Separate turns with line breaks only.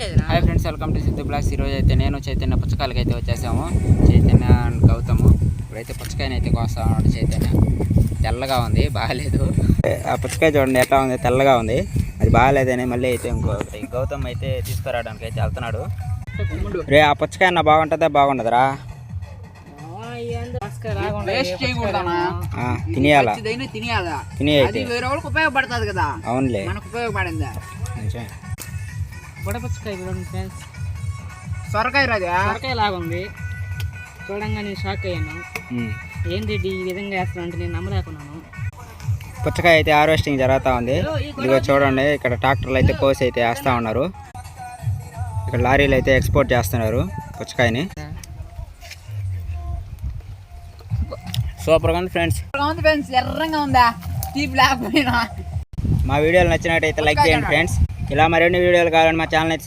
Hi friends, welcome to Siddhu blogs. ఈరోజు అయితే నేను చైతన్య పుచ్చకాయలకి అయితే వచ్చేసాము. చైతన్య అండ్ గౌతము ఇప్పుడైతే పుచ్చకాయని అయితే కోస్తా ఉన్నాడు. చైతన్య తెల్లగా ఉంది, బాగాలేదు. ఆ పుచ్చకాయ చూడండి ఎట్లా ఉంది, తెల్లగా ఉంది. అది బాగాలేదని మళ్ళీ అయితే గౌతమ్ అయితే తీసుకురావడానికి అయితే వెళ్తున్నాడు. రే ఆ పుచ్చకాయ అన్న బాగుంటుందా బాగుండదురా? తినేయాలా?
ఉపయోగపడుతుంది కదా.
అవునులే,
మనకు ఉపయోగపడిందా?
బుడపుచ్చకాయ చూడండి ఫ్రెండ్స్,
సొరకాయ రాజా
సొరకాయ లాగా ఉంది. చూడంగా నేను షాక్ అయ్యాను. ఏంటి ఈ విధంగా వేస్తాను అంటే నేను నమ్మలేకున్నాను.
పుచ్చకాయ అయితే హార్వెస్టింగ్ జరుగుతూ ఉంది. ఇదిగో చూడండి, ఇక్కడ ట్రాక్టర్లు అయితే కోసి అయితే వేస్తూ ఉన్నారు. ఇక్కడ లారీలు అయితే ఎక్స్పోర్ట్ చేస్తున్నారు పుచ్చకాయని. సూపర్గా ఉంది ఫ్రెండ్స్.
ఎర్రంగా ఉందా? తీపి లేకపోయినా.
మా వీడియోలు నచ్చినట్టయితే లైక్ చేయండి ఫ్రెండ్స్. ఇలా మరిన్ని వీడియోలు కావాలని మా ఛానల్ అయితే